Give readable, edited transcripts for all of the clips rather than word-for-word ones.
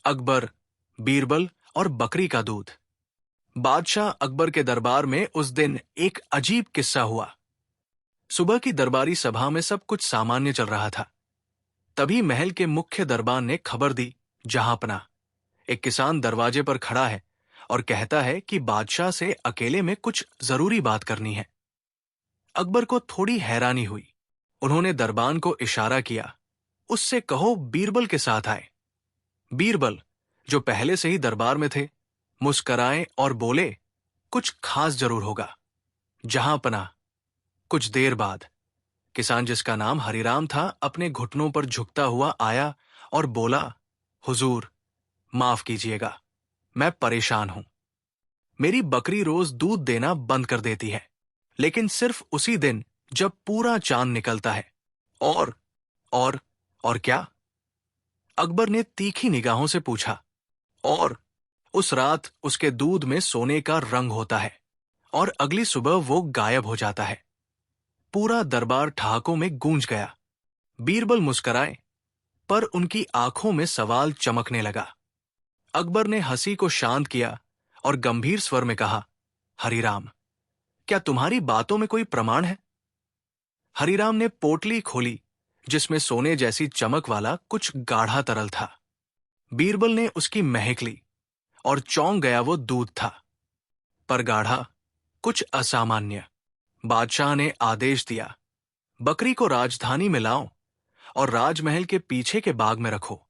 अकबर, बीरबल और बकरी का दूध। बादशाह अकबर के दरबार में उस दिन एक अजीब किस्सा हुआ। सुबह की दरबारी सभा में सब कुछ सामान्य चल रहा था। तभी महल के मुख्य दरबान ने खबर दी, जहांपना, एक किसान दरवाजे पर खड़ा है और कहता है कि बादशाह से अकेले में कुछ जरूरी बात करनी है। अकबर को थोड़ी हैरानी हुई। उन्होंने दरबान को इशारा किया, उससे कहो बीरबल के साथ आए। बीरबल, जो पहले से ही दरबार में थे, मुस्कराए और बोले, कुछ खास जरूर होगा। जहांपना। कुछ देर बाद किसान, जिसका नाम हरिराम था, अपने घुटनों पर झुकता हुआ आया और बोला, हुजूर, माफ कीजिएगा, मैं परेशान हूं। मेरी बकरी रोज दूध देना बंद कर देती है, लेकिन सिर्फ उसी दिन जब पूरा चांद निकलता है। और और और क्या? अकबर ने तीखी निगाहों से पूछा। और उस रात उसके दूध में सोने का रंग होता है और अगली सुबह वो गायब हो जाता है। पूरा दरबार ठहाकों में गूंज गया। बीरबल मुस्कराए, पर उनकी आंखों में सवाल चमकने लगा। अकबर ने हंसी को शांत किया और गंभीर स्वर में कहा, हरिराम, क्या तुम्हारी बातों में कोई प्रमाण है? हरिराम ने पोटली खोली, जिसमें सोने जैसी चमक वाला कुछ गाढ़ा तरल था। बीरबल ने उसकी महक ली और चौंक गया। वो दूध था, पर गाढ़ा, कुछ असामान्य। बादशाह ने आदेश दिया, बकरी को राजधानी में लाओ और राजमहल के पीछे के बाग में रखो।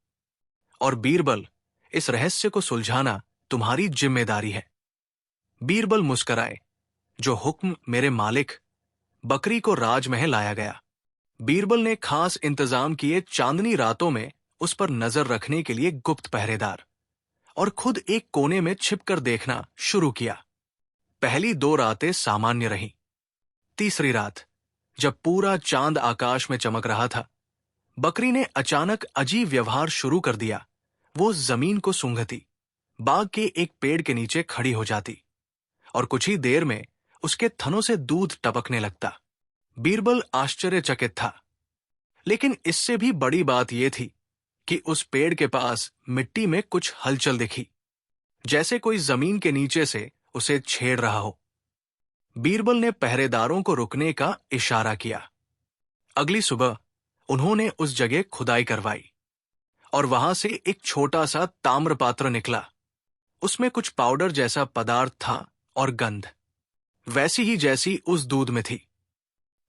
और बीरबल, इस रहस्य को सुलझाना तुम्हारी जिम्मेदारी है। बीरबल मुस्कराए, जो हुक्म मेरे मालिक। बकरी को राजमहल लाया गया। बीरबल ने खास इंतजाम किए चांदनी रातों में उस पर नजर रखने के लिए गुप्त पहरेदार, और खुद एक कोने में छिपकर देखना शुरू किया। पहली 2 रातें सामान्य रहीं। तीसरी रात, जब पूरा चांद आकाश में चमक रहा था, बकरी ने अचानक अजीब व्यवहार शुरू कर दिया। वो जमीन को सूंघती, बाग के एक पेड़ के नीचे खड़ी हो जाती और कुछ ही देर में उसके थनों से दूध टपकने लगता। बीरबल आश्चर्यचकित था, लेकिन इससे भी बड़ी बात यह थी कि उस पेड़ के पास मिट्टी में कुछ हलचल दिखी, जैसे कोई जमीन के नीचे से उसे छेड़ रहा हो। बीरबल ने पहरेदारों को रुकने का इशारा किया। अगली सुबह उन्होंने उस जगह खुदाई करवाई और वहां से एक छोटा सा ताम्र पात्र निकला। उसमें कुछ पाउडर जैसा पदार्थ था और गंध वैसी ही जैसी उस दूध में थी।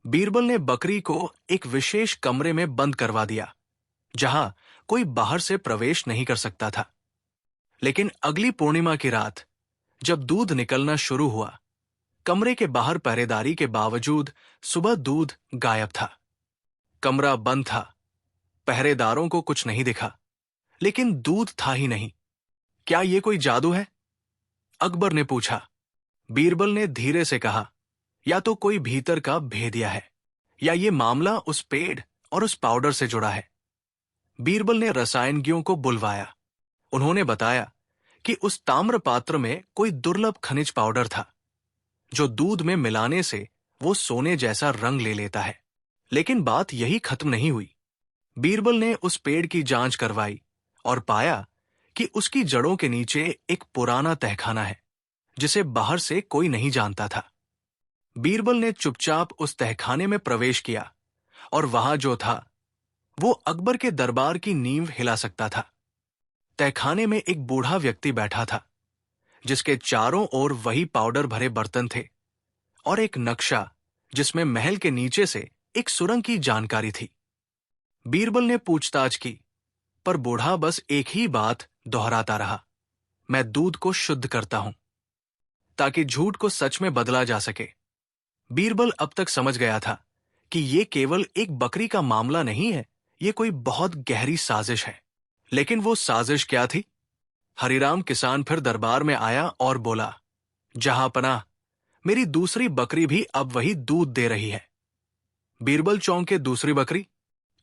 बीरबल ने बकरी को एक विशेष कमरे में बंद करवा दिया, जहां कोई बाहर से प्रवेश नहीं कर सकता था। लेकिन अगली पूर्णिमा की रात, जब दूध निकलना शुरू हुआ, कमरे के बाहर पहरेदारी के बावजूद सुबह दूध गायब था। कमरा बंद था, पहरेदारों को कुछ नहीं दिखा, लेकिन दूध था ही नहीं। क्या ये कोई जादू है? अकबर ने पूछा। बीरबल ने धीरे से कहा, या तो कोई भीतर का भेदिया है, या ये मामला उस पेड़ और उस पाउडर से जुड़ा है। बीरबल ने रसायनज्ञों को बुलवाया। उन्होंने बताया कि उस ताम्र पात्र में कोई दुर्लभ खनिज पाउडर था, जो दूध में मिलाने से वो सोने जैसा रंग ले लेता है। लेकिन बात यही खत्म नहीं हुई। बीरबल ने उस पेड़ की जांच करवाई और पाया कि उसकी जड़ों के नीचे एक पुराना तहखाना है, जिसे बाहर से कोई नहीं जानता था। बीरबल ने चुपचाप उस तहखाने में प्रवेश किया और वहां जो था, वो अकबर के दरबार की नींव हिला सकता था। तहखाने में एक बूढ़ा व्यक्ति बैठा था, जिसके चारों ओर वही पाउडर भरे बर्तन थे और एक नक्शा, जिसमें महल के नीचे से एक सुरंग की जानकारी थी। बीरबल ने पूछताछ की, पर बूढ़ा बस एक ही बात दोहराता रहा, मैं दूध को शुद्ध करता हूं, ताकि झूठ को सच में बदला जा सके। बीरबल अब तक समझ गया था कि ये केवल एक बकरी का मामला नहीं है, ये कोई बहुत गहरी साजिश है। लेकिन वो साजिश क्या थी? हरिराम किसान फिर दरबार में आया और बोला, जहांपनाह, मेरी दूसरी बकरी भी अब वही दूध दे रही है। बीरबल चौंके, दूसरी बकरी?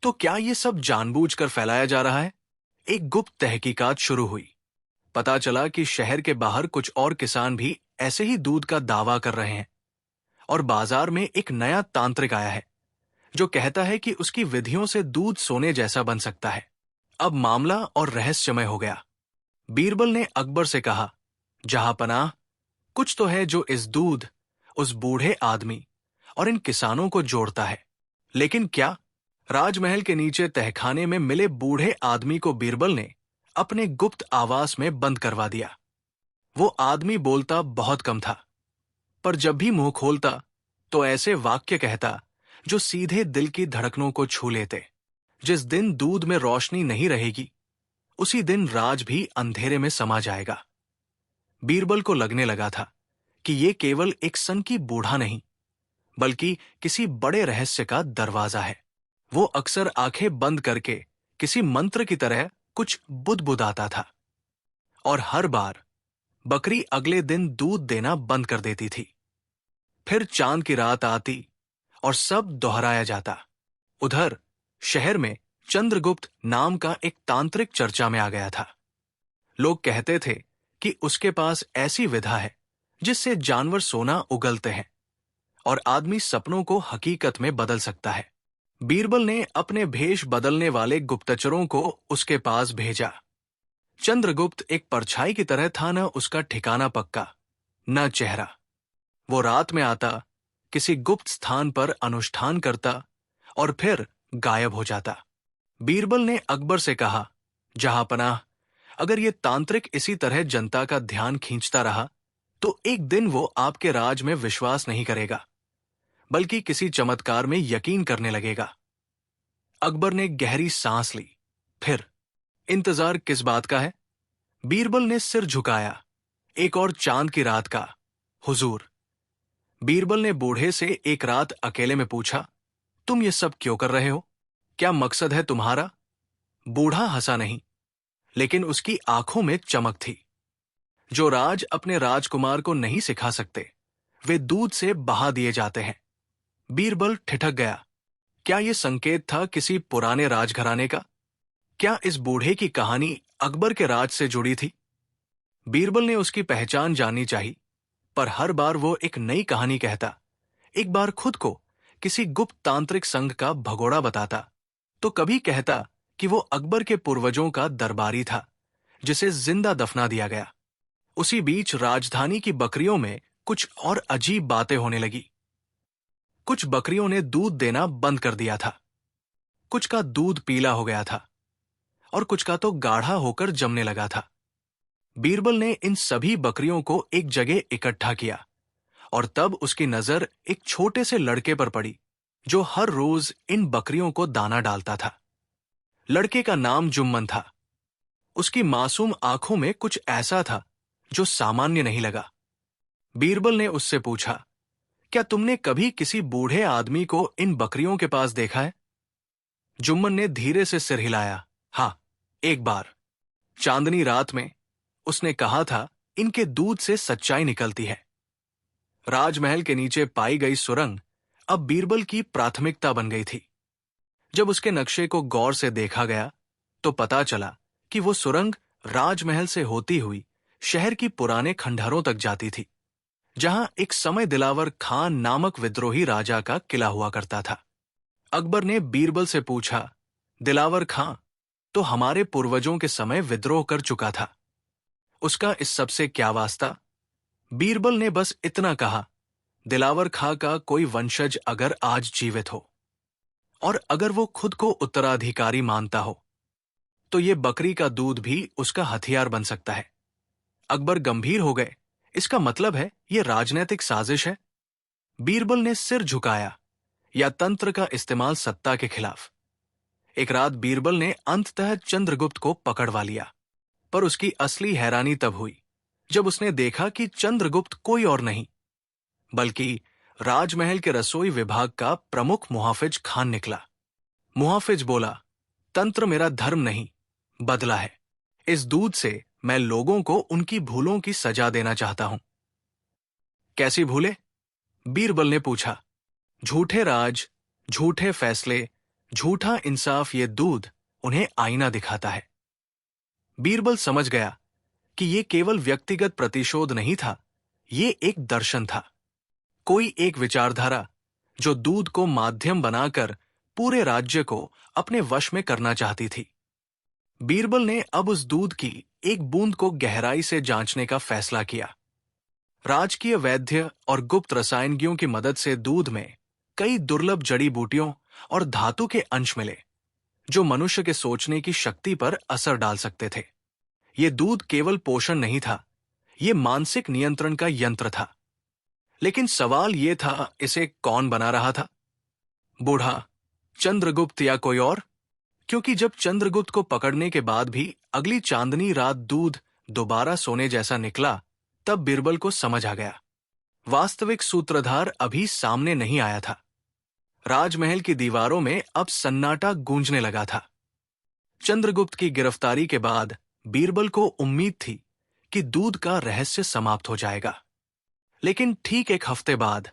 तो क्या ये सब जानबूझकर फैलाया जा रहा है? एक गुप्त तहकीकात शुरू हुई। पता चला कि शहर के बाहर कुछ और किसान भी ऐसे ही दूध का दावा कर रहे हैं, और बाजार में एक नया तांत्रिक आया है, जो कहता है कि उसकी विधियों से दूध सोने जैसा बन सकता है। अब मामला और रहस्यमय हो गया। बीरबल ने अकबर से कहा, जहांपनाह, कुछ तो है जो इस दूध, उस बूढ़े आदमी और इन किसानों को जोड़ता है। लेकिन क्या? राजमहल के नीचे तहखाने में मिले बूढ़े आदमी को बीरबल ने अपने गुप्त आवास में बंद करवा दिया। वो आदमी बोलता बहुत कम था, पर जब भी मुंह खोलता तो ऐसे वाक्य कहता जो सीधे दिल की धड़कनों को छू लेते। जिस दिन दूध में रोशनी नहीं रहेगी, उसी दिन राज भी अंधेरे में समा जाएगा। बीरबल को लगने लगा था कि ये केवल एक सनकी बूढ़ा नहीं, बल्कि किसी बड़े रहस्य का दरवाजा है। वो अक्सर आंखें बंद करके किसी मंत्र की तरह कुछ बुदबुदाता था, और हर बार बकरी अगले दिन दूध देना बंद कर देती थी। फिर चांद की रात आती और सब दोहराया जाता। उधर शहर में चंद्रगुप्त नाम का एक तांत्रिक चर्चा में आ गया था। लोग कहते थे कि उसके पास ऐसी विधा है जिससे जानवर सोना उगलते हैं और आदमी सपनों को हकीकत में बदल सकता है। बीरबल ने अपने भेष बदलने वाले गुप्तचरों को उसके पास भेजा। चंद्रगुप्त एक परछाई की तरह था, न उसका ठिकाना पक्का, न चेहरा। वो रात में आता, किसी गुप्त स्थान पर अनुष्ठान करता और फिर गायब हो जाता। बीरबल ने अकबर से कहा, जहांपनाह, अगर ये तांत्रिक इसी तरह जनता का ध्यान खींचता रहा तो एक दिन वो आपके राज में विश्वास नहीं करेगा, बल्कि किसी चमत्कार में यकीन करने लगेगा। अकबर ने गहरी सांस ली। फिर, इंतजार किस बात का है? बीरबल ने सिर झुकाया। एक और चांद की रात का, हुजूर। बीरबल ने बूढ़े से एक रात अकेले में पूछा, तुम ये सब क्यों कर रहे हो? क्या मकसद है तुम्हारा? बूढ़ा हंसा नहीं, लेकिन उसकी आंखों में चमक थी। जो राज अपने राजकुमार को नहीं सिखा सकते, वे दूध से बहा दिए जाते हैं। बीरबल ठिठक गया। क्या यह संकेत था किसी पुराने राजघराने का? क्या इस बूढ़े की कहानी अकबर के राज से जुड़ी थी? बीरबल ने उसकी पहचान जाननी चाहिए, पर हर बार वो एक नई कहानी कहता। एक बार खुद को किसी गुप्त तांत्रिक संघ का भगोड़ा बताता, तो कभी कहता कि वो अकबर के पूर्वजों का दरबारी था जिसे जिंदा दफना दिया गया। उसी बीच राजधानी की बकरियों में कुछ और अजीब बातें होने लगी। कुछ बकरियों ने दूध देना बंद कर दिया था, कुछ का दूध पीला हो गया था और कुछ का तो गाढ़ा होकर जमने लगा था। बीरबल ने इन सभी बकरियों को एक जगह इकट्ठा किया और तब उसकी नजर एक छोटे से लड़के पर पड़ी जो हर रोज इन बकरियों को दाना डालता था। लड़के का नाम जुम्मन था। उसकी मासूम आंखों में कुछ ऐसा था जो सामान्य नहीं लगा। बीरबल ने उससे पूछा, क्या तुमने कभी किसी बूढ़े आदमी को इन बकरियों के पास देखा है? जुम्मन ने धीरे से सिर हिलाया। हाँ, एक बार चांदनी रात में उसने कहा था, इनके दूध से सच्चाई निकलती है। राजमहल के नीचे पाई गई सुरंग अब बीरबल की प्राथमिकता बन गई थी। जब उसके नक्शे को गौर से देखा गया तो पता चला कि वो सुरंग राजमहल से होती हुई शहर की पुराने खंडहरों तक जाती थी, जहां एक समय दिलावर खान नामक विद्रोही राजा का किला हुआ करता था। अकबर ने बीरबल से पूछा, दिलावर खां तो हमारे पूर्वजों के समय विद्रोह कर चुका था, उसका इस सबसे क्या वास्ता? बीरबल ने बस इतना कहा, दिलावर खां का कोई वंशज अगर आज जीवित हो और अगर वो खुद को उत्तराधिकारी मानता हो, तो ये बकरी का दूध भी उसका हथियार बन सकता है। अकबर गंभीर हो गए। इसका मतलब है ये राजनैतिक साजिश है? बीरबल ने सिर झुकाया। या तंत्र का इस्तेमाल सत्ता के खिलाफ? एक रात बीरबल ने अंततः चंद्रगुप्त को पकड़वा लिया, पर उसकी असली हैरानी तब हुई जब उसने देखा कि चंद्रगुप्त कोई और नहीं बल्कि राजमहल के रसोई विभाग का प्रमुख मुहाफिज खान निकला। मुहाफिज बोला, तंत्र मेरा धर्म नहीं, बदला है। इस दूध से मैं लोगों को उनकी भूलों की सजा देना चाहता हूं। कैसी भूले? बीरबल ने पूछा। झूठे राज, झूठे फैसले, झूठा इंसाफ, ये दूध उन्हें आईना दिखाता है। बीरबल समझ गया कि ये केवल व्यक्तिगत प्रतिशोध नहीं था, ये एक दर्शन था, कोई एक विचारधारा जो दूध को माध्यम बनाकर पूरे राज्य को अपने वश में करना चाहती थी। बीरबल ने अब उस दूध की एक बूंद को गहराई से जांचने का फैसला किया। राजकीय वैद्य और गुप्त रसायनज्ञों की मदद से दूध में कई दुर्लभ जड़ी बूटियों और धातु के अंश मिले, जो मनुष्य के सोचने की शक्ति पर असर डाल सकते थे। ये दूध केवल पोषण नहीं था, ये मानसिक नियंत्रण का यंत्र था। लेकिन सवाल ये था, इसे कौन बना रहा था? बूढ़ा, चंद्रगुप्त या कोई और? क्योंकि जब चंद्रगुप्त को पकड़ने के बाद भी अगली चांदनी रात दूध दोबारा सोने जैसा निकला, तब बीरबल को समझ आ गया, वास्तविक सूत्रधार अभी सामने नहीं आया था। राजमहल की दीवारों में अब सन्नाटा गूंजने लगा था। चंद्रगुप्त की गिरफ्तारी के बाद बीरबल को उम्मीद थी कि दूध का रहस्य समाप्त हो जाएगा। लेकिन ठीक एक हफ्ते बाद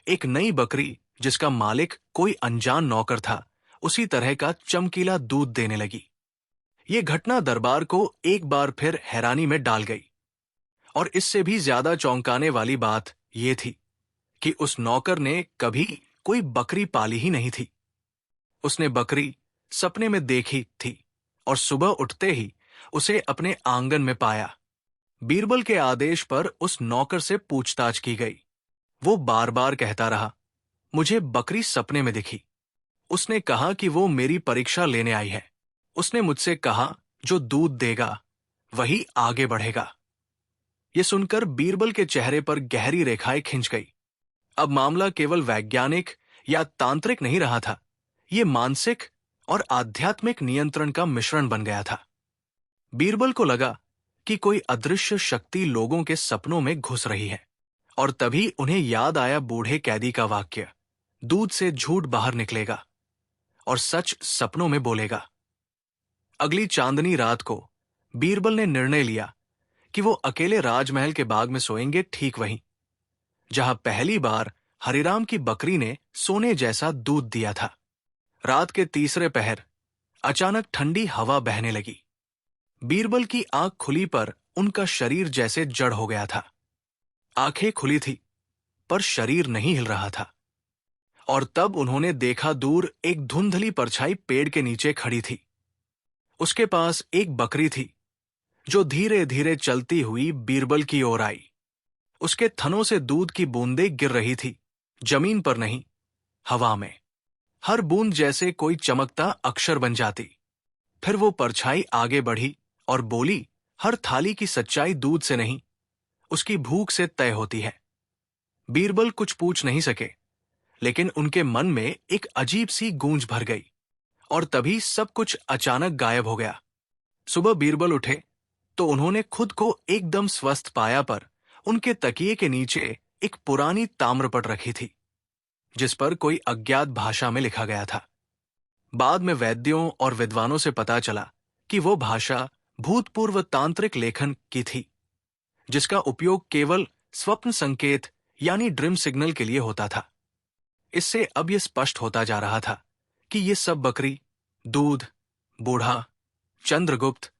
एक नई बकरी, जिसका मालिक कोई अनजान नौकर था, उसी तरह का चमकीला दूध देने लगी। ये घटना दरबार को एक बार फिर हैरानी में डाल गई। और इससे भी ज्यादा चौंकाने वाली बात यह थी कि उस नौकर ने कभी कोई बकरी पाली ही नहीं थी। उसने बकरी सपने में देखी थी और सुबह उठते ही उसे अपने आंगन में पाया। बीरबल के आदेश पर उस नौकर से पूछताछ की गई। वो बार बार कहता रहा, मुझे बकरी सपने में दिखी। उसने कहा कि वो मेरी परीक्षा लेने आई है। उसने मुझसे कहा, जो दूध देगा वही आगे बढ़ेगा। ये सुनकर बीरबल के चेहरे पर गहरी रेखाएं खिंच गई। अब मामला केवल वैज्ञानिक या तांत्रिक नहीं रहा था, ये मानसिक और आध्यात्मिक नियंत्रण का मिश्रण बन गया था। बीरबल को लगा कि कोई अदृश्य शक्ति लोगों के सपनों में घुस रही है। और तभी उन्हें याद आया बूढ़े कैदी का वाक्य, दूध से झूठ बाहर निकलेगा और सच सपनों में बोलेगा। अगली चांदनी रात को बीरबल ने निर्णय लिया कि वो अकेले राजमहल के बाग में सोएंगे, ठीक वहीं जहां पहली बार हरिराम की बकरी ने सोने जैसा दूध दिया था। रात के तीसरे पहर अचानक ठंडी हवा बहने लगी। बीरबल की आंख खुली पर उनका शरीर जैसे जड़ हो गया था। आंखें खुली थी पर शरीर नहीं हिल रहा था। और तब उन्होंने देखा, दूर एक धुंधली परछाई पेड़ के नीचे खड़ी थी। उसके पास एक बकरी थी जो धीरे धीरे चलती हुई बीरबल की ओर आई। उसके थनों से दूध की बूंदें गिर रही थी, जमीन पर नहीं, हवा में। हर बूंद जैसे कोई चमकता अक्षर बन जाती। फिर वो परछाई आगे बढ़ी और बोली, हर थाली की सच्चाई दूध से नहीं, उसकी भूख से तय होती है। बीरबल कुछ पूछ नहीं सके, लेकिन उनके मन में एक अजीब सी गूंज भर गई। और तभी सब कुछ अचानक गायब हो गया। सुबह बीरबल उठे तो उन्होंने खुद को एकदम स्वस्थ पाया, पर उनके तकिए के नीचे एक पुरानी ताम्रपट रखी थी, जिस पर कोई अज्ञात भाषा में लिखा गया था। बाद में वैद्यों और विद्वानों से पता चला कि वो भाषा भूतपूर्व तांत्रिक लेखन की थी, जिसका उपयोग केवल स्वप्न संकेत यानी ड्रीम सिग्नल के लिए होता था। इससे अब यह स्पष्ट होता जा रहा था कि ये सब बकरी, दूध, बूढ़ा, चंद्रगुप्त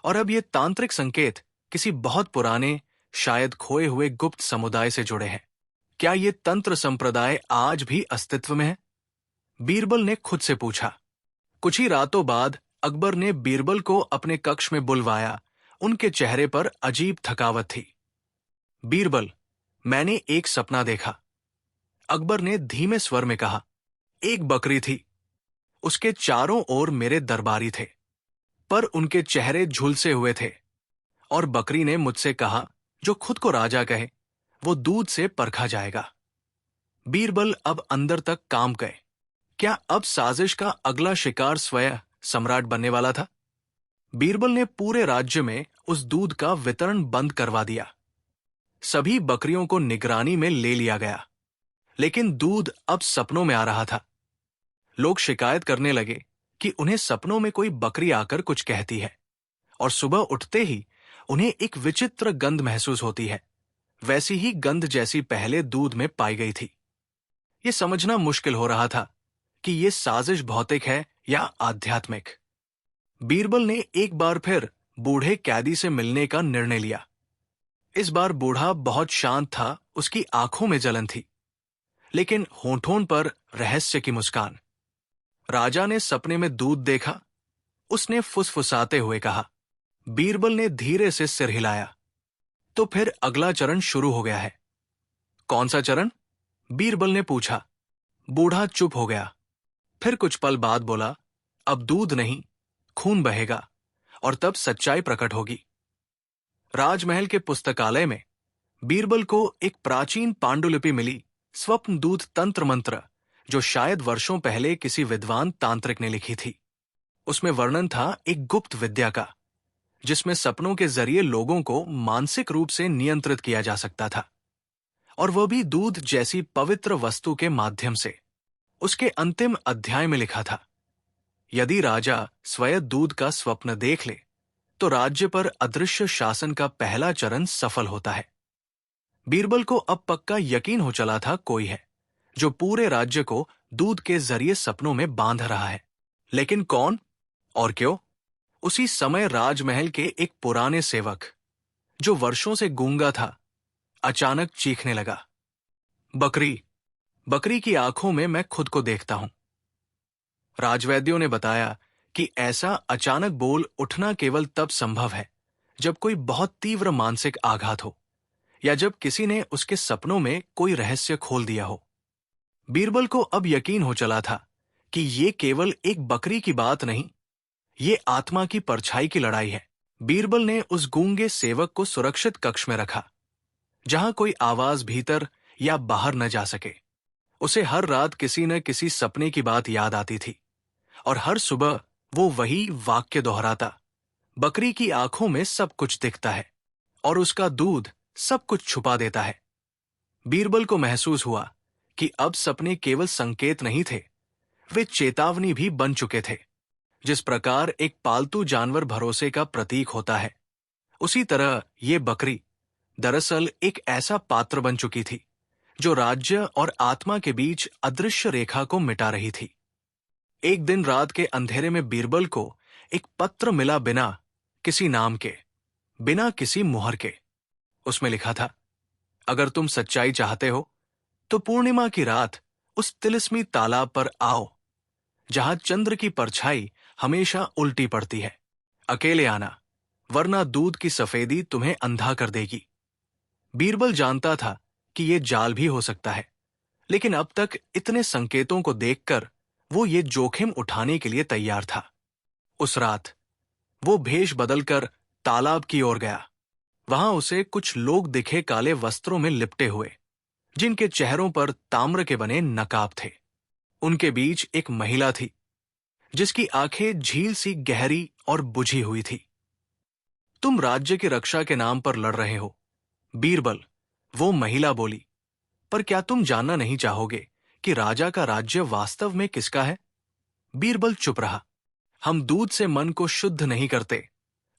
और अब ये तांत्रिक संकेत किसी बहुत पुराने, शायद खोए हुए गुप्त समुदाय से जुड़े हैं। क्या ये तंत्र संप्रदाय आज भी अस्तित्व में है? बीरबल ने खुद से पूछा। कुछ ही रातों बाद अकबर ने बीरबल को अपने कक्ष में बुलवाया। उनके चेहरे पर अजीब थकावट थी। बीरबल, मैंने एक सपना देखा, अकबर ने धीमे स्वर में कहा। एक बकरी थी, उसके चारों ओर मेरे दरबारी थे, पर उनके चेहरे झुलसे हुए थे। और बकरी ने मुझसे कहा, जो खुद को राजा कहे वो दूध से परखा जाएगा। बीरबल अब अंदर तक काम गए। क्या अब साजिश का अगला शिकार स्वयं सम्राट बनने वाला था? बीरबल ने पूरे राज्य में उस दूध का वितरण बंद करवा दिया। सभी बकरियों को निगरानी में ले लिया गया, लेकिन दूध अब सपनों में आ रहा था। लोग शिकायत करने लगे कि उन्हें सपनों में कोई बकरी आकर कुछ कहती है, और सुबह उठते ही उन्हें एक विचित्र गंध महसूस होती है, वैसी ही गंध जैसी पहले दूध में पाई गई थी। यह समझना मुश्किल हो रहा था कि यह साजिश भौतिक है या आध्यात्मिक। बीरबल ने एक बार फिर बूढ़े कैदी से मिलने का निर्णय लिया। इस बार बूढ़ा बहुत शांत था, उसकी आंखों में जलन थी, लेकिन होठों पर रहस्य की मुस्कान। राजा ने सपने में दूध देखा, उसने फुसफुसाते हुए कहा। बीरबल ने धीरे से सिर हिलाया। तो फिर अगला चरण शुरू हो गया है। कौन सा चरण? बीरबल ने पूछा। बूढ़ा चुप हो गया। फिर कुछ पल बाद बोला, अब दूध नहीं, खून बहेगा और तब सच्चाई प्रकट होगी। राजमहल के पुस्तकालय में बीरबल को एक प्राचीन पांडुलिपि मिली, स्वप्नदूत तंत्र मंत्र, जो शायद वर्षों पहले किसी विद्वान तांत्रिक ने लिखी थी। उसमें वर्णन था एक गुप्त विद्या का, जिसमें सपनों के जरिए लोगों को मानसिक रूप से नियंत्रित किया जा सकता था, और वह भी दूध जैसी पवित्र वस्तु के माध्यम से। उसके अंतिम अध्याय में लिखा था, यदि राजा स्वयं दूध का स्वप्न देख ले तो राज्य पर अदृश्य शासन का पहला चरण सफल होता है। बीरबल को अब पक्का यकीन हो चला था, कोई है जो पूरे राज्य को दूध के जरिए सपनों में बांध रहा है। लेकिन कौन और क्यों? उसी समय राजमहल के एक पुराने सेवक, जो वर्षों से गूंगा था, अचानक चीखने लगा, बकरी, बकरी की आंखों में मैं खुद को देखता हूं। राजवैद्यों ने बताया कि ऐसा अचानक बोल उठना केवल तब संभव है जब कोई बहुत तीव्र मानसिक आघात हो, या जब किसी ने उसके सपनों में कोई रहस्य खोल दिया हो। बीरबल को अब यकीन हो चला था कि ये केवल एक बकरी की बात नहीं, ये आत्मा की परछाई की लड़ाई है। बीरबल ने उस गूंगे सेवक को सुरक्षित कक्ष में रखा, जहां कोई आवाज भीतर या बाहर न जा सके। उसे हर रात किसी न किसी सपने की बात याद आती थी, और हर सुबह वो वही वाक्य दोहराता, बकरी की आंखों में सब कुछ दिखता है और उसका दूध सब कुछ छुपा देता है। बीरबल को महसूस हुआ कि अब सपने केवल संकेत नहीं थे, वे चेतावनी भी बन चुके थे। जिस प्रकार एक पालतू जानवर भरोसे का प्रतीक होता है, उसी तरह ये बकरी दरअसल एक ऐसा पात्र बन चुकी थी जो राज्य और आत्मा के बीच अदृश्य रेखा को मिटा रही थी। एक दिन रात के अंधेरे में बीरबल को एक पत्र मिला, बिना किसी नाम के, बिना किसी मुहर के। उसमें लिखा था, अगर तुम सच्चाई चाहते हो तो पूर्णिमा की रात उस तिलिस्मी तालाब पर आओ, जहां चंद्र की परछाई हमेशा उल्टी पड़ती है। अकेले आना, वरना दूध की सफेदी तुम्हें अंधा कर देगी। बीरबल जानता था कि यह जाल भी हो सकता है, लेकिन अब तक इतने संकेतों को देखकर वो ये जोखिम उठाने के लिए तैयार था। उस रात वो भेष बदलकर तालाब की ओर गया। वहां उसे कुछ लोग दिखे, काले वस्त्रों में लिपटे हुए, जिनके चेहरों पर ताम्र के बने नकाब थे। उनके बीच एक महिला थी, जिसकी आंखें झील सी गहरी और बुझी हुई थी। तुम राज्य की रक्षा के नाम पर लड़ रहे हो, बीरबल, वो महिला बोली, पर क्या तुम जानना नहीं चाहोगे कि राजा का राज्य वास्तव में किसका है? बीरबल चुप रहा। हम दूध से मन को शुद्ध नहीं करते,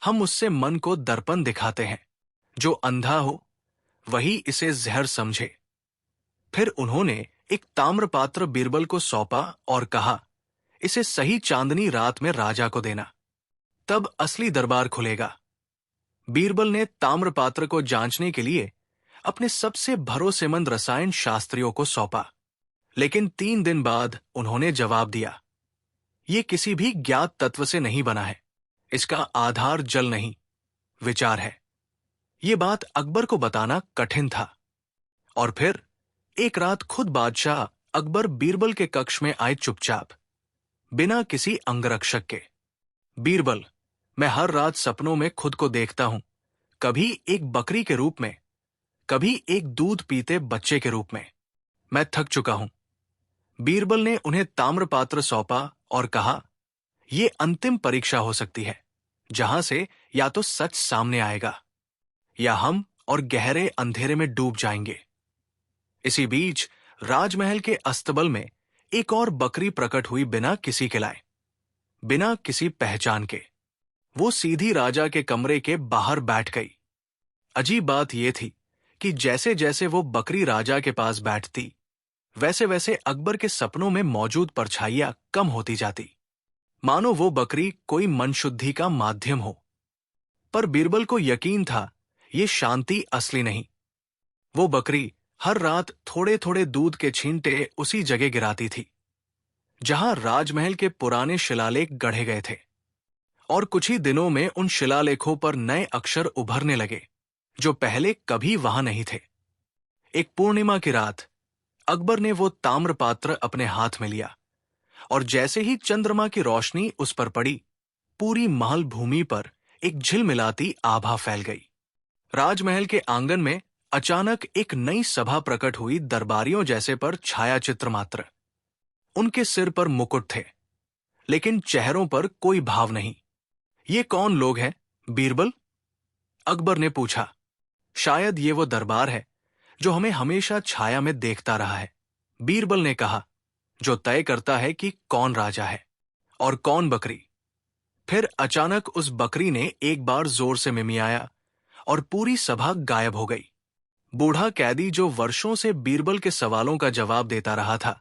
हम उससे मन को दर्पण दिखाते हैं। जो अंधा हो वही इसे जहर समझे। फिर उन्होंने एक ताम्र पात्र बीरबल को सौंपा और कहा, इसे सही चांदनी रात में राजा को देना, तब असली दरबार खुलेगा। बीरबल ने ताम्र पात्र को जांचने के लिए अपने सबसे भरोसेमंद रसायन शास्त्रियों को सौंपा, लेकिन 3 दिन बाद उन्होंने जवाब दिया, ये किसी भी ज्ञात तत्व से नहीं बना है, इसका आधार जल नहीं, विचार है। ये बात अकबर को बताना कठिन था। और फिर एक रात खुद बादशाह अकबर बीरबल के कक्ष में आए, चुपचाप, बिना किसी अंगरक्षक के। बीरबल, मैं हर रात सपनों में खुद को देखता हूं, कभी एक बकरी के रूप में, कभी एक दूध पीते बच्चे के रूप में। मैं थक चुका हूं। बीरबल ने उन्हें ताम्रपात्र सौंपा और कहा, यह अंतिम परीक्षा हो सकती है, जहां से या तो सच सामने आएगा या हम और गहरे अंधेरे में डूब जाएंगे। इसी बीच राजमहल के अस्तबल में एक और बकरी प्रकट हुई, बिना किसी के लाए, बिना किसी पहचान के। वो सीधी राजा के कमरे के बाहर बैठ गई। अजीब बात यह थी कि जैसे जैसे वो बकरी राजा के पास बैठती, वैसे वैसे अकबर के सपनों में मौजूद परछाइयां कम होती जाती, मानो वो बकरी कोई मनशुद्धि का माध्यम हो। पर बीरबल को यकीन था, ये शांति असली नहीं। वो बकरी हर रात थोड़े थोड़े दूध के छींटे उसी जगह गिराती थी, जहां राजमहल के पुराने शिलालेख गढ़े गए थे। और कुछ ही दिनों में उन शिलालेखों पर नए अक्षर उभरने लगे जो पहले कभी वहां नहीं थे। एक पूर्णिमा की रात अकबर ने वो ताम्रपात्र अपने हाथ में लिया, और जैसे ही चंद्रमा की रोशनी उस पर पड़ी, पूरी महल भूमि पर एक झिलमिलाती आभा फैल गई। राजमहल के आंगन में अचानक एक नई सभा प्रकट हुई, दरबारियों जैसे पर छायाचित्र मात्र। उनके सिर पर मुकुट थे, लेकिन चेहरों पर कोई भाव नहीं। ये कौन लोग हैं, बीरबल? अकबर ने पूछा। शायद ये वो दरबार है जो हमें हमेशा छाया में देखता रहा है, बीरबल ने कहा, जो तय करता है कि कौन राजा है और कौन बकरी। फिर अचानक उस बकरी ने एक बार जोर से मिमियाया और पूरी सभा गायब हो गई। बूढ़ा कैदी जो वर्षों से बीरबल के सवालों का जवाब देता रहा था,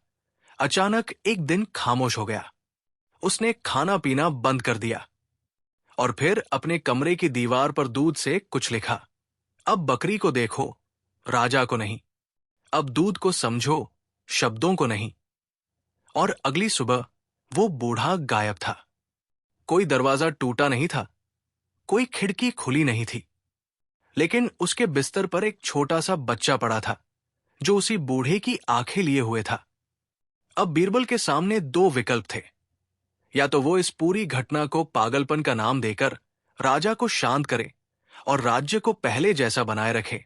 अचानक एक दिन खामोश हो गया। उसने खाना पीना बंद कर दिया और फिर अपने कमरे की दीवार पर दूध से कुछ लिखा। अब बकरी को देखो, राजा को नहीं। अब दूध को समझो, शब्दों को नहीं। और अगली सुबह वो बूढ़ा गायब था। कोई दरवाजा टूटा नहीं था, कोई खिड़की खुली नहीं थी, लेकिन उसके बिस्तर पर एक छोटा सा बच्चा पड़ा था जो उसी बूढ़े की आंखें लिए हुए था। अब बीरबल के सामने दो विकल्प थे। या तो वो इस पूरी घटना को पागलपन का नाम देकर राजा को शांत करे और राज्य को पहले जैसा बनाए रखे,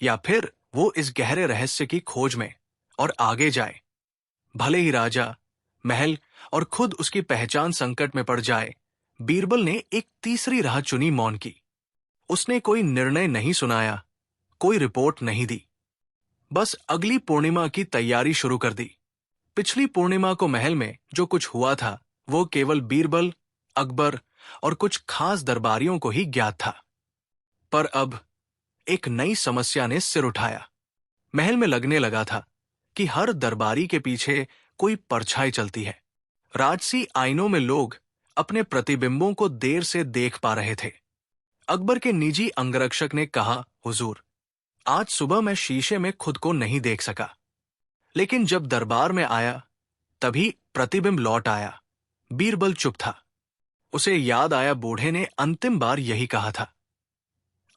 या फिर वो इस गहरे रहस्य की खोज में और आगे जाए। भले ही राजा, महल और खुद उसकी पहचान संकट में पड़ जाए, बीरबल ने एक तीसरी राह चुनी, मौन की। उसने कोई निर्णय नहीं सुनाया, कोई रिपोर्ट नहीं दी, बस अगली पूर्णिमा की तैयारी शुरू कर दी। पिछली पूर्णिमा को महल में जो कुछ हुआ था वो केवल बीरबल, अकबर और कुछ खास दरबारियों को ही ज्ञात था। पर अब एक नई समस्या ने सिर उठाया। महल में लगने लगा था कि हर दरबारी के पीछे कोई परछाई चलती है। राजसी आईनों में लोग अपने प्रतिबिंबों को देर से देख पा रहे थे। अकबर के निजी अंगरक्षक ने कहा, हुजूर, आज सुबह मैं शीशे में खुद को नहीं देख सका, लेकिन जब दरबार में आया तभी प्रतिबिंब लौट आया। बीरबल चुप था। उसे याद आया बूढ़े ने अंतिम बार यही कहा था।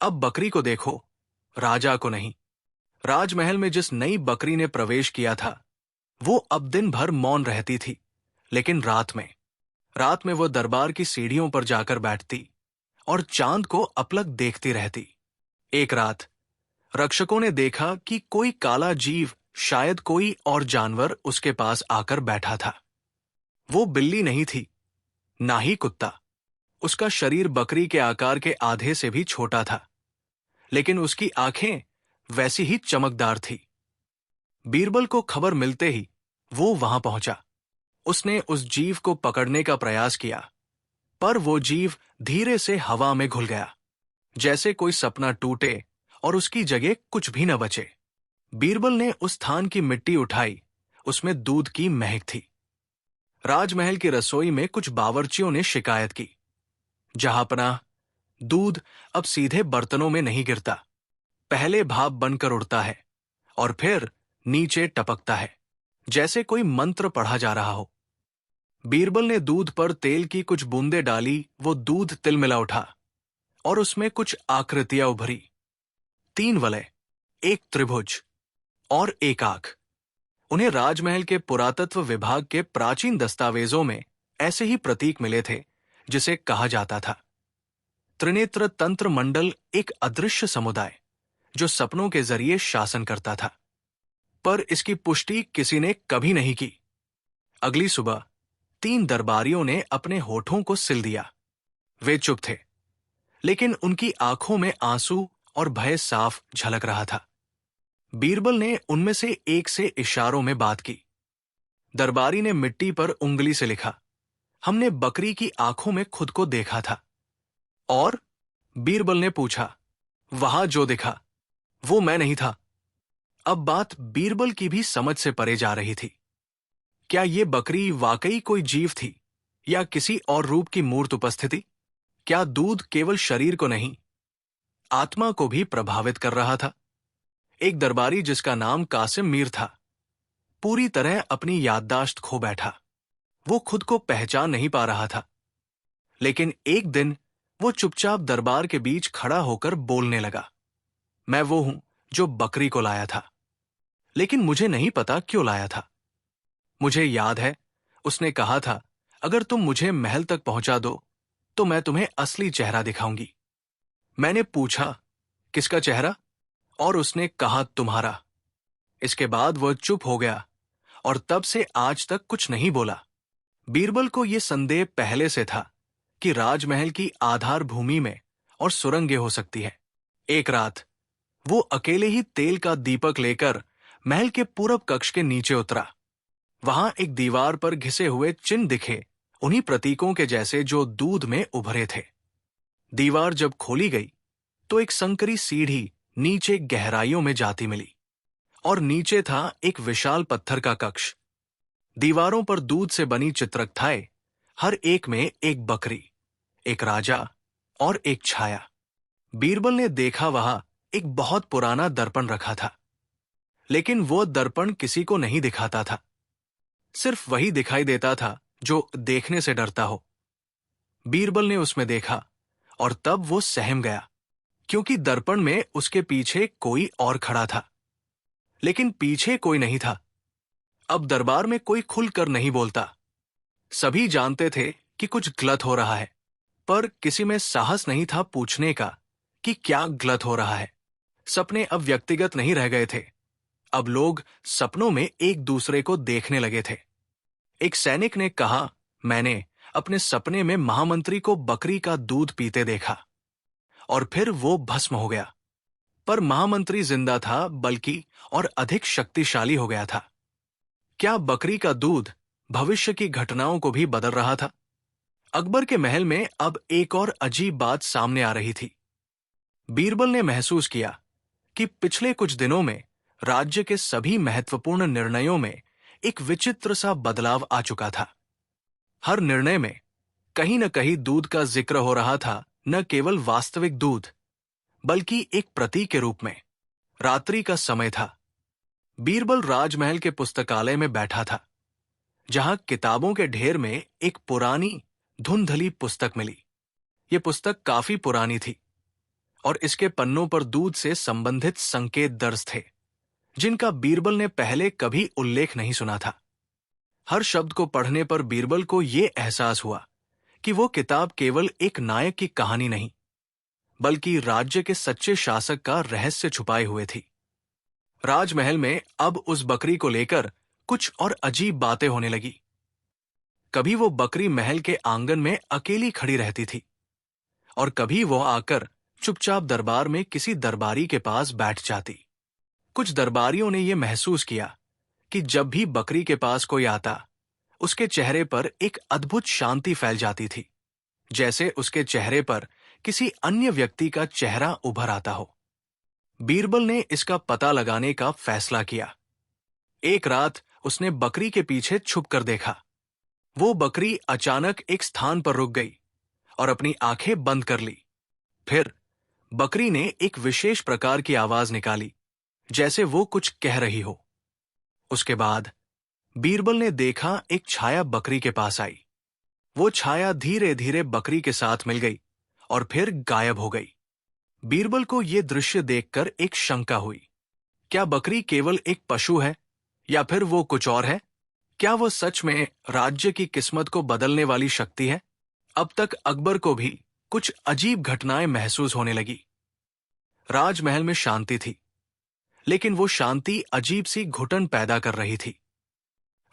अब बकरी को देखो, राजा को नहीं। राजमहल में जिस नई बकरी ने प्रवेश किया था वो अब दिन भर मौन रहती थी, लेकिन रात में वो दरबार की सीढ़ियों पर जाकर बैठती और चांद को अपलक देखती रहती। एक रात रक्षकों ने देखा कि कोई काला जीव, शायद कोई और जानवर, उसके पास आकर बैठा था। वो बिल्ली नहीं थी, ना ही कुत्ता। उसका शरीर बकरी के आकार के आधे से भी छोटा था, लेकिन उसकी आंखें वैसी ही चमकदार थी। बीरबल को खबर मिलते ही वो वहां पहुंचा। उसने उस जीव को पकड़ने का प्रयास किया, पर वो जीव धीरे से हवा में घुल गया, जैसे कोई सपना टूटे और उसकी जगह कुछ भी न बचे। बीरबल ने उस स्थान की मिट्टी उठाई, उसमें दूध की महक थी। राजमहल की रसोई में कुछ बावर्चियों ने शिकायत की, जहांपनाह, दूध अब सीधे बर्तनों में नहीं गिरता, पहले भाप बनकर उड़ता है और फिर नीचे टपकता है, जैसे कोई मंत्र पढ़ा जा रहा हो। बीरबल ने दूध पर तेल की कुछ बूंदें डाली, वो दूध तिलमिला उठा और उसमें कुछ आकृतियां उभरी। 3 वलय, एक त्रिभुज और एक आंख। उन्हें राजमहल के पुरातत्व विभाग के प्राचीन दस्तावेजों में ऐसे ही प्रतीक मिले थे, जिसे कहा जाता था त्रिनेत्र तंत्र मंडल, एक अदृश्य समुदाय जो सपनों के जरिए शासन करता था। पर इसकी पुष्टि किसी ने कभी नहीं की। अगली सुबह 3 दरबारियों ने अपने होठों को सिल दिया। वे चुप थे, लेकिन उनकी आंखों में आंसू और भय साफ झलक रहा था। बीरबल ने उनमें से एक से इशारों में बात की। दरबारी ने मिट्टी पर उंगली से लिखा, हमने बकरी की आंखों में खुद को देखा था। और बीरबल ने पूछा, वहां जो दिखा वो मैं नहीं था। अब बात बीरबल की भी समझ से परे जा रही थी। क्या ये बकरी वाकई कोई जीव थी या किसी और रूप की मूर्त उपस्थिति? क्या दूध केवल शरीर को नहीं, आत्मा को भी प्रभावित कर रहा था? एक दरबारी जिसका नाम कासिम मीर था, पूरी तरह अपनी याददाश्त खो बैठा। वो खुद को पहचान नहीं पा रहा था, लेकिन एक दिन वो चुपचाप दरबार के बीच खड़ा होकर बोलने लगा, मैं वो हूं जो बकरी को लाया था, लेकिन मुझे नहीं पता क्यों लाया था। मुझे याद है उसने कहा था, अगर तुम मुझे महल तक पहुंचा दो तो मैं तुम्हें असली चेहरा दिखाऊंगी। मैंने पूछा, किसका चेहरा? और उसने कहा, तुम्हारा। इसके बाद वह चुप हो गया और तब से आज तक कुछ नहीं बोला। बीरबल को यह संदेह पहले से था कि राजमहल की आधार भूमि में और सुरंगें हो सकती है। एक रात वो अकेले ही तेल का दीपक लेकर महल के पूरब कक्ष के नीचे उतरा। वहां एक दीवार पर घिसे हुए चिन्ह दिखे, उन्हीं प्रतीकों के जैसे जो दूध में उभरे थे। दीवार जब खोली गई तो एक संकरी सीढ़ी नीचे गहराइयों में जाती मिली और नीचे था एक विशाल पत्थर का कक्ष। दीवारों पर दूध से बनी चित्रकथाएं, हर एक में एक बकरी, एक राजा और एक छाया। बीरबल ने देखा वहां एक बहुत पुराना दर्पण रखा था, लेकिन वो दर्पण किसी को नहीं दिखाता था। सिर्फ वही दिखाई देता था जो देखने से डरता हो। बीरबल ने उसमें देखा और तब वो सहम गया, क्योंकि दर्पण में उसके पीछे कोई और खड़ा था, लेकिन पीछे कोई नहीं था। अब दरबार में कोई खुलकर नहीं बोलता। सभी जानते थे कि कुछ गलत हो रहा है, पर किसी में साहस नहीं था पूछने का कि क्या गलत हो रहा है। सपने अब व्यक्तिगत नहीं रह गए थे। अब लोग सपनों में एक दूसरे को देखने लगे थे। एक सैनिक ने कहा, मैंने अपने सपने में महामंत्री को बकरी का दूध पीते देखा और फिर वो भस्म हो गया। पर महामंत्री जिंदा था, बल्कि और अधिक शक्तिशाली हो गया था। क्या बकरी का दूध भविष्य की घटनाओं को भी बदल रहा था? अकबर के महल में अब एक और अजीब बात सामने आ रही थी। बीरबल ने महसूस किया कि पिछले कुछ दिनों में राज्य के सभी महत्वपूर्ण निर्णयों में एक विचित्र सा बदलाव आ चुका था। हर निर्णय में कहीं न कहीं दूध का जिक्र हो रहा था, न केवल वास्तविक दूध, बल्कि एक प्रतीक के रूप में। रात्रि का समय था। बीरबल राजमहल के पुस्तकालय में बैठा था, जहां किताबों के ढेर में एक पुरानी धुंधली पुस्तक मिली। यह पुस्तक काफी पुरानी थी और इसके पन्नों पर दूध से संबंधित संकेत दर्ज थे, जिनका बीरबल ने पहले कभी उल्लेख नहीं सुना था। हर शब्द को पढ़ने पर बीरबल को यह एहसास हुआ कि वो किताब केवल एक नायक की कहानी नहीं, बल्कि राज्य के सच्चे शासक का रहस्य छुपाए हुए थी। राजमहल में अब उस बकरी को लेकर कुछ और अजीब बातें होने लगी। कभी वो बकरी महल के आंगन में अकेली खड़ी रहती थी और कभी वो आकर चुपचाप दरबार में किसी दरबारी के पास बैठ जाती। कुछ दरबारियों ने यह महसूस किया कि जब भी बकरी के पास कोई आता, उसके चेहरे पर एक अद्भुत शांति फैल जाती थी, जैसे उसके चेहरे पर किसी अन्य व्यक्ति का चेहरा उभर आता हो। बीरबल ने इसका पता लगाने का फैसला किया। एक रात उसने बकरी के पीछे छुपकर देखा। वो बकरी अचानक एक स्थान पर रुक गई और अपनी आंखें बंद कर ली। फिर बकरी ने एक विशेष प्रकार की आवाज निकाली, जैसे वो कुछ कह रही हो। उसके बाद बीरबल ने देखा एक छाया बकरी के पास आई। वो छाया धीरे धीरे बकरी के साथ मिल गई और फिर गायब हो गई। बीरबल को यह दृश्य देखकर एक शंका हुई। क्या बकरी केवल एक पशु है या फिर वो कुछ और है? क्या वो सच में राज्य की किस्मत को बदलने वाली शक्ति है? अब तक अकबर को भी कुछ अजीब घटनाएं महसूस होने लगी। राजमहल में शांति थी, लेकिन वो शांति अजीब सी घुटन पैदा कर रही थी।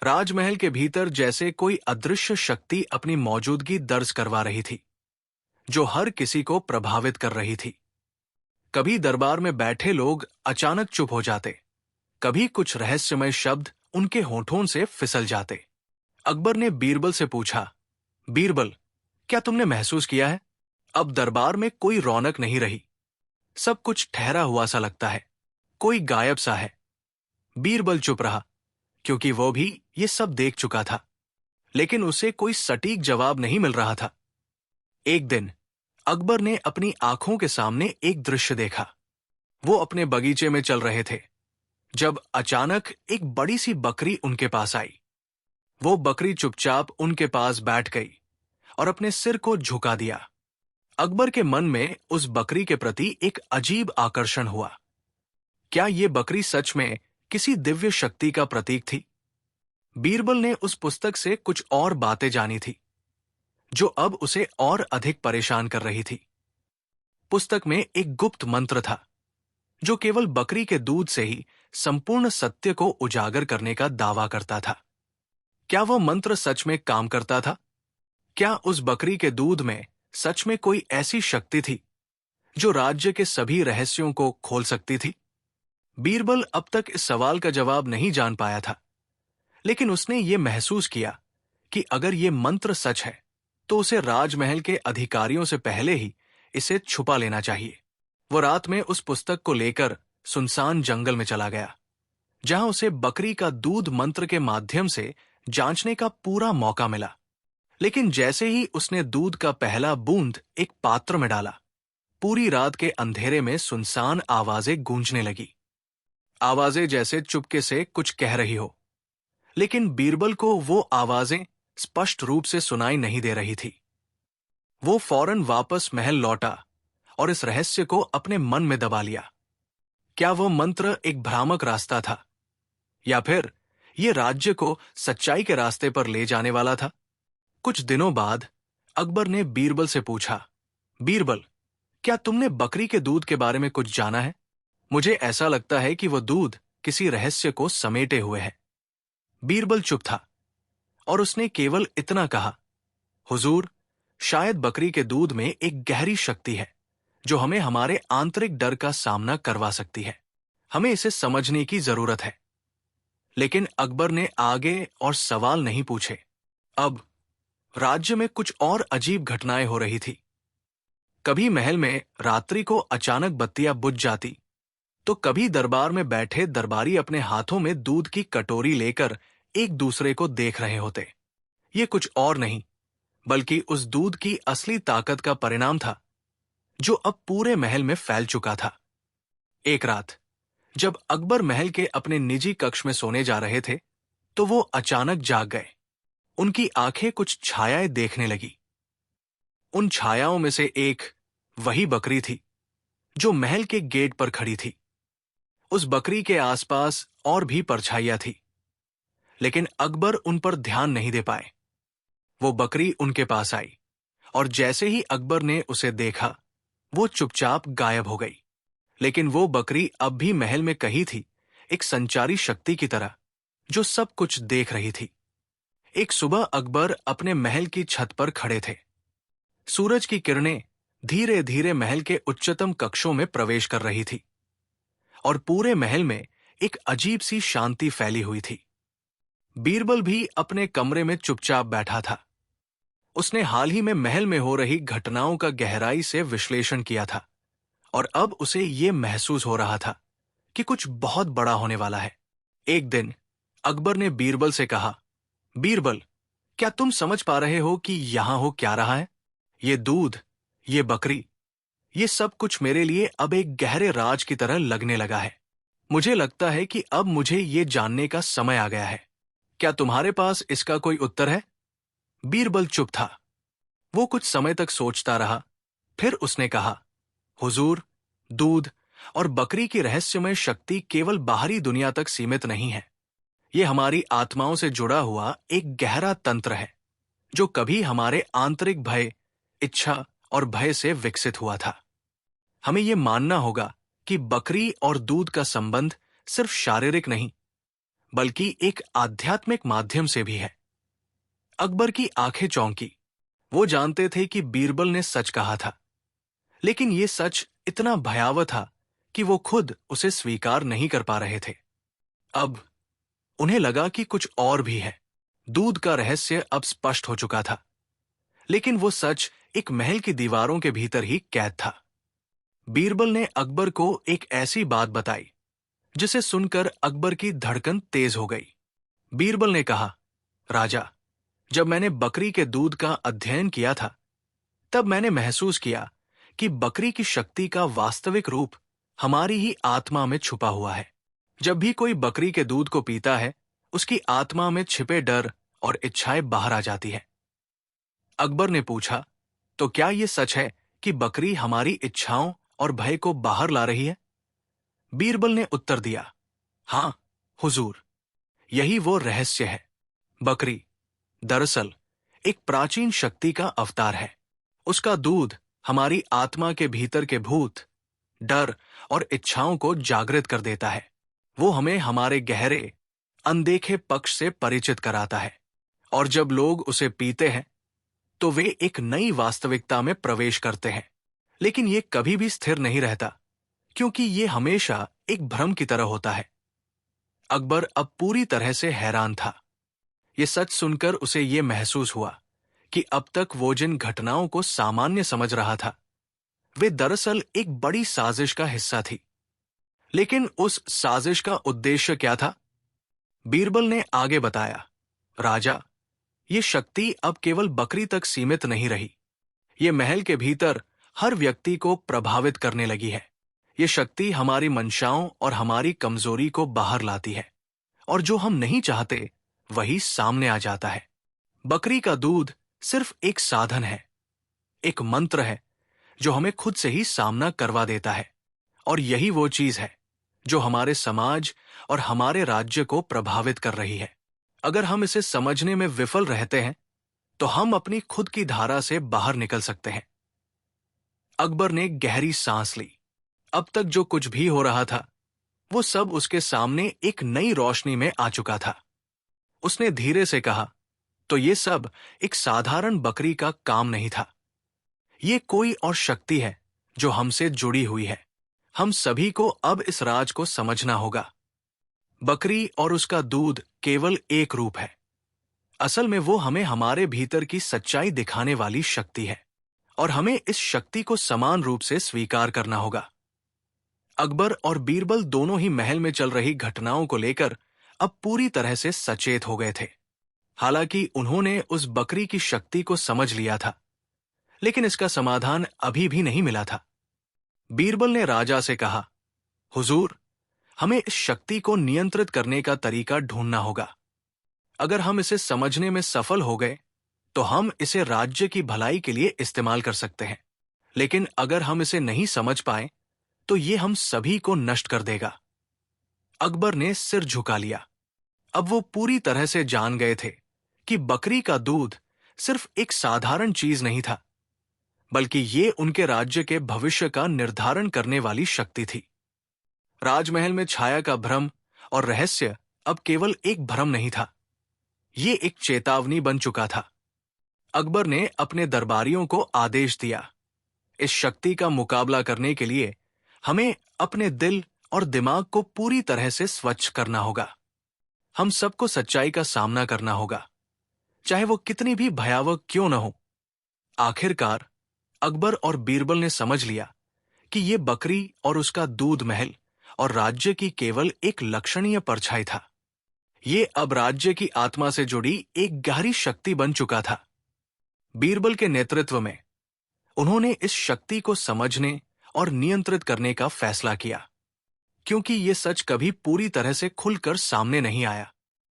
राजमहल के भीतर जैसे कोई अदृश्य शक्ति अपनी मौजूदगी दर्ज करवा रही थी, जो हर किसी को प्रभावित कर रही थी। कभी दरबार में बैठे लोग अचानक चुप हो जाते, कभी कुछ रहस्यमय शब्द उनके होठों से फिसल जाते। अकबर ने बीरबल से पूछा, बीरबल, क्या तुमने महसूस किया है? अब दरबार में कोई रौनक नहीं रही। सब कुछ ठहरा हुआ सा लगता है, कोई गायब सा है। बीरबल चुप रहा, क्योंकि वो भी ये सब देख चुका था, लेकिन उसे कोई सटीक जवाब नहीं मिल रहा था। एक दिन अकबर ने अपनी आंखों के सामने एक दृश्य देखा। वो अपने बगीचे में चल रहे थे जब अचानक एक बड़ी सी बकरी उनके पास आई। वो बकरी चुपचाप उनके पास बैठ गई और अपने सिर को झुका दिया। अकबर के मन में उस बकरी के प्रति एक अजीब आकर्षण हुआ। क्या ये बकरी सच में किसी दिव्य शक्ति का प्रतीक थी? बीरबल ने उस पुस्तक से कुछ और बातें जानी थी, जो अब उसे और अधिक परेशान कर रही थी। पुस्तक में एक गुप्त मंत्र था, जो केवल बकरी के दूध से ही संपूर्ण सत्य को उजागर करने का दावा करता था। क्या वह मंत्र सच में काम करता था? क्या उस बकरी के दूध में सच में कोई ऐसी शक्ति थी जो राज्य के सभी रहस्यों को खोल सकती थी? बीरबल अब तक इस सवाल का जवाब नहीं जान पाया था, लेकिन उसने ये महसूस किया कि अगर ये मंत्र सच है, तो उसे राजमहल के अधिकारियों से पहले ही इसे छुपा लेना चाहिए। वो रात में उस पुस्तक को लेकर सुनसान जंगल में चला गया, जहां उसे बकरी का दूध मंत्र के माध्यम से जांचने का पूरा मौका मिला। लेकिन जैसे ही उसने दूध का पहला बूंद एक पात्र में डाला, पूरी रात के अंधेरे में सुनसान आवाजें गूंजने लगी। आवाजें जैसे चुपके से कुछ कह रही हो, लेकिन बीरबल को वो आवाजें स्पष्ट रूप से सुनाई नहीं दे रही थी। वो फौरन वापस महल लौटा और इस रहस्य को अपने मन में दबा लिया। क्या वो मंत्र एक भ्रामक रास्ता था, या फिर ये राज्य को सच्चाई के रास्ते पर ले जाने वाला था? कुछ दिनों बाद अकबर ने बीरबल से पूछा, बीरबल, क्या तुमने बकरी के दूध के बारे में कुछ जाना है? मुझे ऐसा लगता है कि वो दूध किसी रहस्य को समेटे हुए है। बीरबल चुप था और उसने केवल इतना कहा, हुजूर, शायद बकरी के दूध में एक गहरी शक्ति है जो हमें हमारे आंतरिक डर का सामना करवा सकती है। हमें इसे समझने की जरूरत है। लेकिन अकबर ने आगे और सवाल नहीं पूछे। अब राज्य में कुछ और अजीब घटनाएं हो रही थी। कभी महल में रात्रि को अचानक बत्तियां बुझ जाती, तो कभी दरबार में बैठे दरबारी अपने हाथों में दूध की कटोरी लेकर एक दूसरे को देख रहे होते। ये कुछ और नहीं, बल्कि उस दूध की असली ताकत का परिणाम था, जो अब पूरे महल में फैल चुका था। एक रात जब अकबर महल के अपने निजी कक्ष में सोने जा रहे थे, तो वो अचानक जाग गए। उनकी आंखें कुछ छायाएं देखने लगी। उन छायाओं में से एक वही बकरी थी जो महल के गेट पर खड़ी थी। उस बकरी के आसपास और भी परछाइयां थी, लेकिन अकबर उन पर ध्यान नहीं दे पाए। वो बकरी उनके पास आई और जैसे ही अकबर ने उसे देखा, वो चुपचाप गायब हो गई। लेकिन वो बकरी अब भी महल में कहीं थी, एक संचारी शक्ति की तरह जो सब कुछ देख रही थी। एक सुबह अकबर अपने महल की छत पर खड़े थे। सूरज की किरणें धीरे धीरे महल के उच्चतम कक्षों में प्रवेश कर रही थी और पूरे महल में एक अजीब सी शांति फैली हुई थी। बीरबल भी अपने कमरे में चुपचाप बैठा था। उसने हाल ही में महल में हो रही घटनाओं का गहराई से विश्लेषण किया था और अब उसे ये महसूस हो रहा था कि कुछ बहुत बड़ा होने वाला है। एक दिन अकबर ने बीरबल से कहा, बीरबल, क्या तुम समझ पा रहे हो कि यहां हो क्या रहा है? ये दूध, ये बकरी, ये सब कुछ मेरे लिए अब एक गहरे राज की तरह लगने लगा है। मुझे लगता है कि अब मुझे ये जानने का समय आ गया है। क्या तुम्हारे पास इसका कोई उत्तर है? बीरबल चुप था। वो कुछ समय तक सोचता रहा, फिर उसने कहा, हुजूर, दूध और बकरी की रहस्यमय शक्ति केवल बाहरी दुनिया तक सीमित नहीं है। ये हमारी आत्माओं से जुड़ा हुआ एक गहरा तंत्र है, जो कभी हमारे आंतरिक भय, इच्छा और भय से विकसित हुआ था। हमें यह मानना होगा कि बकरी और दूध का संबंध सिर्फ शारीरिक नहीं, बल्कि एक आध्यात्मिक माध्यम से भी है। अकबर की आंखें चौंकी। वो जानते थे कि बीरबल ने सच कहा था, लेकिन ये सच इतना भयावह था कि वो खुद उसे स्वीकार नहीं कर पा रहे थे। अब उन्हें लगा कि कुछ और भी है। दूध का रहस्य अब स्पष्ट हो चुका था, लेकिन वो सच एक महल की दीवारों के भीतर ही कैद था। बीरबल ने अकबर को एक ऐसी बात बताई जिसे सुनकर अकबर की धड़कन तेज हो गई। बीरबल ने कहा, राजा, जब मैंने बकरी के दूध का अध्ययन किया था, तब मैंने महसूस किया कि बकरी की शक्ति का वास्तविक रूप हमारी ही आत्मा में छुपा हुआ है। जब भी कोई बकरी के दूध को पीता है, उसकी आत्मा में छिपे डर और इच्छाएं बाहर आ जाती है। अकबर ने पूछा, तो क्या ये सच है कि बकरी हमारी इच्छाओं और भय को बाहर ला रही है? बीरबल ने उत्तर दिया, हाँ हुजूर, यही वो रहस्य है। बकरी दरअसल एक प्राचीन शक्ति का अवतार है। उसका दूध हमारी आत्मा के भीतर के भूत, डर और इच्छाओं को जागृत कर देता है। वो हमें हमारे गहरे, अनदेखे पक्ष से परिचित कराता है, और जब लोग उसे पीते हैं तो वे एक नई वास्तविकता में प्रवेश करते हैं। लेकिन ये कभी भी स्थिर नहीं रहता, क्योंकि ये हमेशा एक भ्रम की तरह होता है। अकबर अब पूरी तरह से हैरान था। ये सच सुनकर उसे ये महसूस हुआ कि अब तक वो जिन घटनाओं को सामान्य समझ रहा था, वे दरअसल एक बड़ी साजिश का हिस्सा थी। लेकिन उस साजिश का उद्देश्य क्या था? बीरबल ने आगे बताया, राजा, ये शक्ति अब केवल बकरी तक सीमित नहीं रही। ये महल के भीतर हर व्यक्ति को प्रभावित करने लगी है। ये शक्ति हमारी मंशाओं और हमारी कमजोरी को बाहर लाती है, और जो हम नहीं चाहते वही सामने आ जाता है। बकरी का दूध सिर्फ एक साधन है, एक मंत्र है जो हमें खुद से ही सामना करवा देता है। और यही वो चीज है जो हमारे समाज और हमारे राज्य को प्रभावित कर रही है। अगर हम इसे समझने में विफल रहते हैं तो हम अपनी खुद की धारा से बाहर निकल सकते हैं। अकबर ने गहरी सांस ली। अब तक जो कुछ भी हो रहा था वो सब उसके सामने एक नई रोशनी में आ चुका था। उसने धीरे से कहा, तो ये सब एक साधारण बकरी का काम नहीं था। ये कोई और शक्ति है जो हमसे जुड़ी हुई है। हम सभी को अब इस राज को समझना होगा। बकरी और उसका दूध केवल एक रूप है। असल में वो हमें हमारे भीतर की सच्चाई दिखाने वाली शक्ति है, और हमें इस शक्ति को समान रूप से स्वीकार करना होगा। अकबर और बीरबल दोनों ही महल में चल रही घटनाओं को लेकर अब पूरी तरह से सचेत हो गए थे। हालांकि उन्होंने उस बकरी की शक्ति को समझ लिया था, लेकिन इसका समाधान अभी भी नहीं मिला था। बीरबल ने राजा से कहा, हुजूर, हमें इस शक्ति को नियंत्रित करने का तरीका ढूंढना होगा। अगर हम इसे समझने में सफल हो गए तो हम इसे राज्य की भलाई के लिए इस्तेमाल कर सकते हैं। लेकिन अगर हम इसे नहीं समझ पाए तो ये हम सभी को नष्ट कर देगा। अकबर ने सिर झुका लिया। अब वो पूरी तरह से जान गए थे कि बकरी का दूध सिर्फ एक साधारण चीज नहीं था, बल्कि ये उनके राज्य के भविष्य का निर्धारण करने वाली शक्ति थी। राजमहल में छाया का भ्रम और रहस्य अब केवल एक भ्रम नहीं था, ये एक चेतावनी बन चुका था। अकबर ने अपने दरबारियों को आदेश दिया, इस शक्ति का मुकाबला करने के लिए हमें अपने दिल और दिमाग को पूरी तरह से स्वच्छ करना होगा। हम सबको सच्चाई का सामना करना होगा, चाहे वो कितनी भी भयावह क्यों न हो। आखिरकार अकबर और बीरबल ने समझ लिया कि ये बकरी और उसका दूध महल और राज्य की केवल एक लक्षणीय परछाई था। ये अब राज्य की आत्मा से जुड़ी एक गहरी शक्ति बन चुका था। बीरबल के नेतृत्व में उन्होंने इस शक्ति को समझने और नियंत्रित करने का फैसला किया, क्योंकि ये सच कभी पूरी तरह से खुलकर सामने नहीं आया।